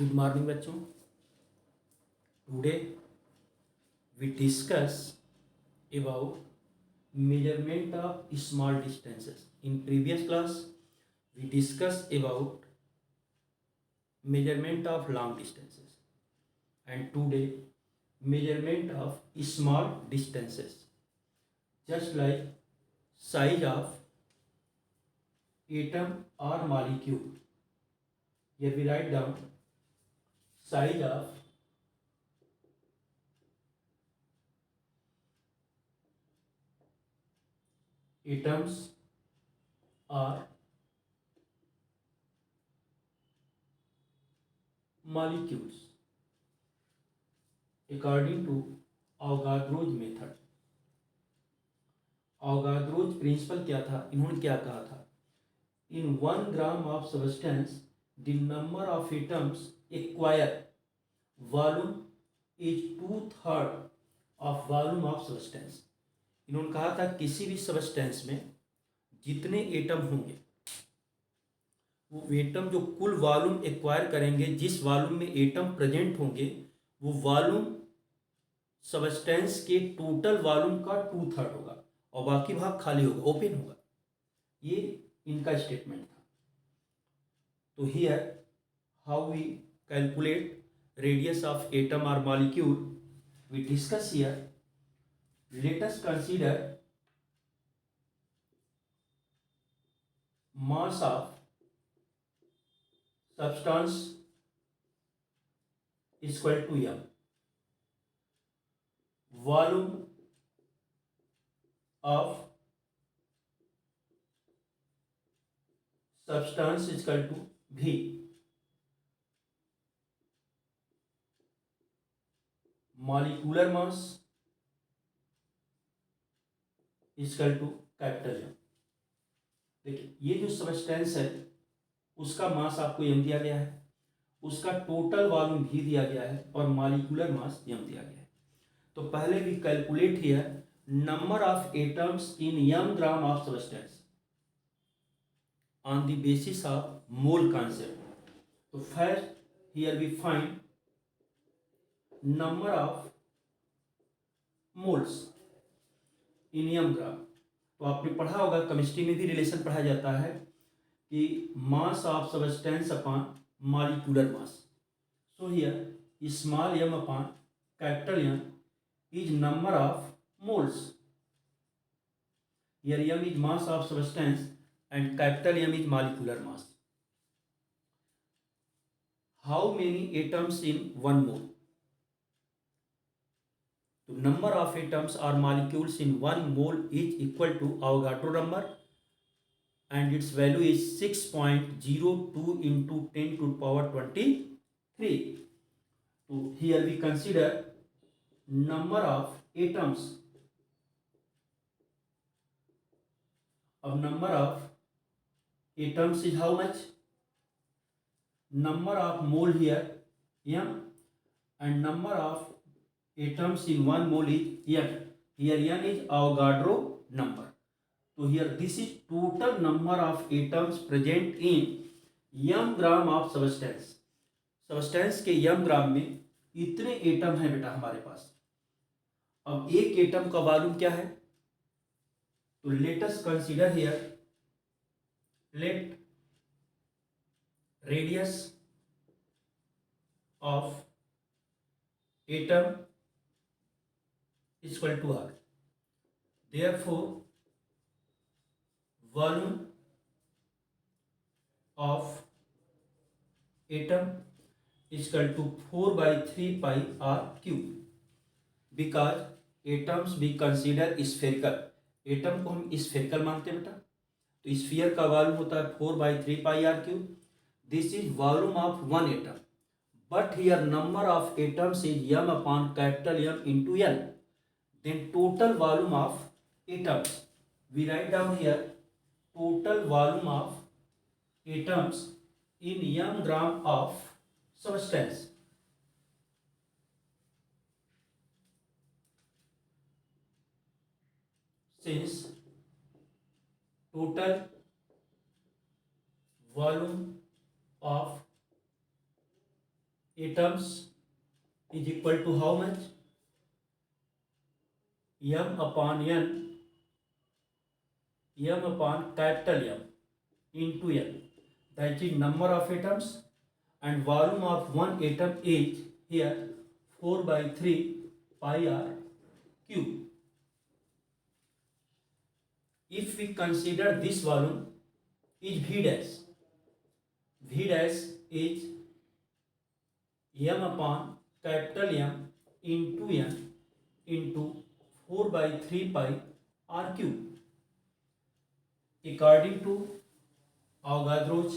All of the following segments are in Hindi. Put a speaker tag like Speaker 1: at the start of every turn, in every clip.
Speaker 1: गुड मॉर्निंग बच्चों। Today we discuss about measurement of small distances. In previous class we discussed about measurement of long distances, and today measurement of small distances, just like size of atom or molecule. Here we write down size of atoms or molecules according to Avogadro's method. Avogadro's principle क्या था, इन्होंने क्या कहा था? In 1 gram of substance the number of atoms acquire volume is 2/3 of volume of substance. इन्होंने कहा था किसी भी सब्सटेंस में जितने एटम होंगे वो एटम जो कुल वॉल्यूम एक्वायर करेंगे, जिस वॉल्यूम में एटम प्रेजेंट होंगे वो वॉल्यूम सब्सटेंस के टोटल वॉल्यूम का 2/3 होगा और बाकी भाग खाली होगा, ओपन होगा। ये इनका स्टेटमेंट था। तो here how we calculate radius of atom और molecule we discuss here. Let us consider mass of substance is equal to m, volume of substance is equal to v, molecular mass is equal to capital M। देखिए ये जो सब्सटेंस है उसका मास आपको m दिया गया है, उसका टोटल वॉल्यूम भी दिया गया है और मॉलिक्यूलर मास m दिया गया है। तो पहले भी calculate here number of atoms in m gram of substance on the basis of mole concept. तो first here we find number of moles in m gram. तो आपने पढ़ा होगा, केमिस्ट्री में भी रिलेशन पढ़ा जाता है कि mass of substance upon molecular mass. So here small m upon capital M is number of moles. Here m is mass of substance and capital M is molecular mass. How many atoms in 1 mole? तो नंबर ऑफ एटम्स और molecules in 1 mole is equal to Avogadro number and its value is 6.02 into 10 to the power 23. So here we consider number of atoms. Of number of atoms is how much? Number of mole here m, and number of atoms in 1 mole is n. Here n is Avogadro number. So here this is total number of atoms present in m gram of substance. Substance के m ग्राम में इतने एटम हैं बेटा हमारे पास। अब एक एटम का वॉल्यूम क्या है? तो late us consider here let radius of atom is equal to r. Therefore volume of atom is equal to 4/3 pi r cube, because atoms we consider spherical। Atom को हम स्फेरिकल मानते हैं बेटा। तो स्फीयर का वॉल्यूम होता है 4/3 pi r cube। This is volume of 1 atom, but here number of atoms is m upon capital M into n। Then total volume of atoms, we write down here total volume of atoms in m gram of substance। Since total volume of atoms is equal to how much? m upon n, m upon capital M into n, that is number of atoms, and volume of one atom is here 4 by 3 pi r cube. If we consider this volume is V dash, V dash is m upon capital M into n into 4 by 3 pi r cube. According to Avogadro's,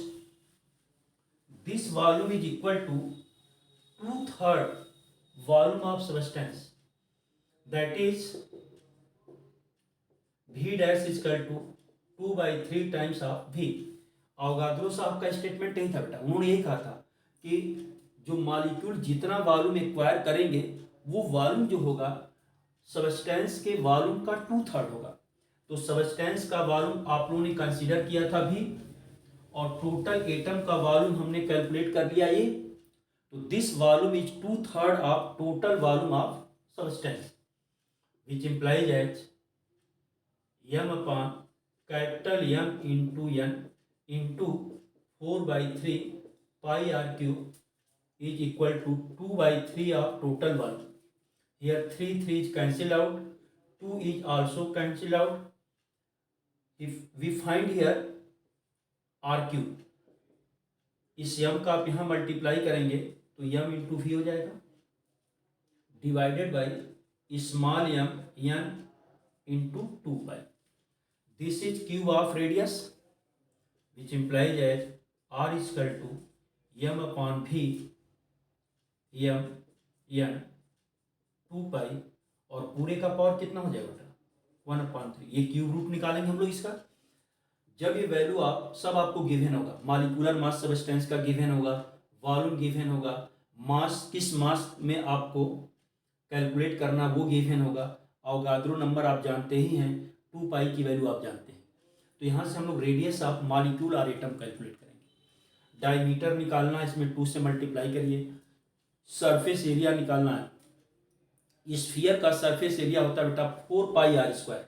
Speaker 1: this volume is equal to 2/3 volume of substance, that is V dash is equal to 2 by 3 times of V. Avogadro साहब का स्टेटमेंट यही था बेटा, उन्होंने यही कहा था कि जो मॉलिक्यूल जितना वॉल्यूम एक्वायर करेंगे वो वॉल्यूम जो होगा सबस्टेंस के वॉल्यूम का 2/3 होगा। तो सबस्टेंस का वॉल्यूम आप लोगों ने कंसीडर किया था भी, और टोटल एटम का वॉल्यूम हमने कैलकुलेट कर लिया ये। तो this volume is 2/3 of total volume of substance, which implies as m upon capital M into n into 4 by 3 pi r cube is equal to 2 by 3 of total volume. Here 3 is cancelled out, 2 is also cancelled out. If we find here r cube, इस m का आप यहाँ मल्टीप्लाई करेंगे तो m इंटू v हो जाएगा, divided by small m n into 2 pi. This is cube of radius, which implies as r is equal to m upon v m n 2 pi, और पूरे का पावर कितना हो जाएगा बेटा 1/3। ये क्यूब रूट निकालेंगे हम लोग इसका। जब ये वैल्यू आप सब आपको गिवन होगा, मॉलिक्यूलर मास सबस्टेंस का गिवन होगा, वॉल्यूम गिवन होगा, मास किस मास में आपको कैलकुलेट करना वो गिवन होगा, अवोगाद्रो नंबर आप जानते ही हैं, 2 पाई की वैल्यू आप जानते हैं। तो यहाँ से हम लोग रेडियस ऑफ मॉलिक्यूल और एटम कैलकुलेट करेंगे। डायमीटर निकालना है, इसमें 2 से मल्टीप्लाई करिए। सरफेस एरिया निकालना है, स्फीयर का सरफेस एरिया होता है बेटा 4 पाई आर स्क्वायर,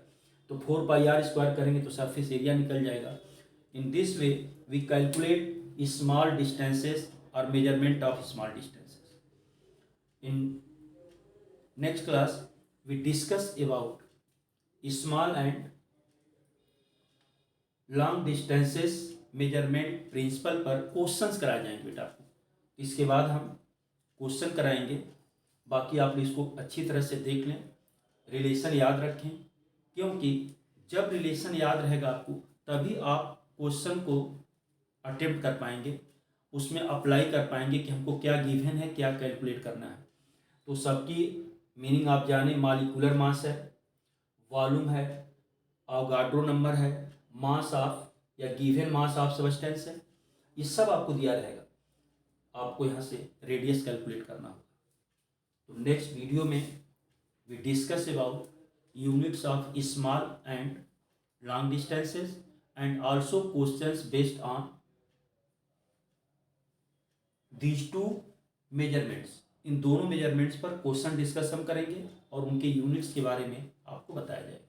Speaker 1: तो 4 पाई आर स्क्वायर करेंगे तो सरफेस एरिया निकल जाएगा। In this way we calculate small distances और measurement of small distances. In next class we discuss about small and long distances measurement principle पर क्वेश्चंस कराए जाएंगे बेटा आपको। इसके बाद हम क्वेश्चन कराएंगे, बाकी आप इसको अच्छी तरह से देख लें, रिलेशन याद रखें, क्योंकि जब रिलेशन याद रहेगा आपको तभी आप क्वेश्चन को अटेम्प्ट कर पाएंगे, उसमें अप्लाई कर पाएंगे कि हमको क्या गिवन है, क्या कैलकुलेट करना है। तो सबकी मीनिंग आप जाने, मॉलिक्यूलर मास है, वॉल्यूम है, अवोगाड्रो नंबर है, मास ऑफ या गिवन मास ऑफ सबस्टेंस है, ये सब आपको दिया रहेगा। आपको यहाँ से रेडियस कैलकुलेट करना होगा। तो नेक्स्ट वीडियो में we discuss about units of small and long distances and also questions based on these 2 measurements. इन दोनों मेजरमेंट्स पर क्वेश्चन डिस्कस हम करेंगे और उनके यूनिट्स के बारे में आपको बताया जाएगा।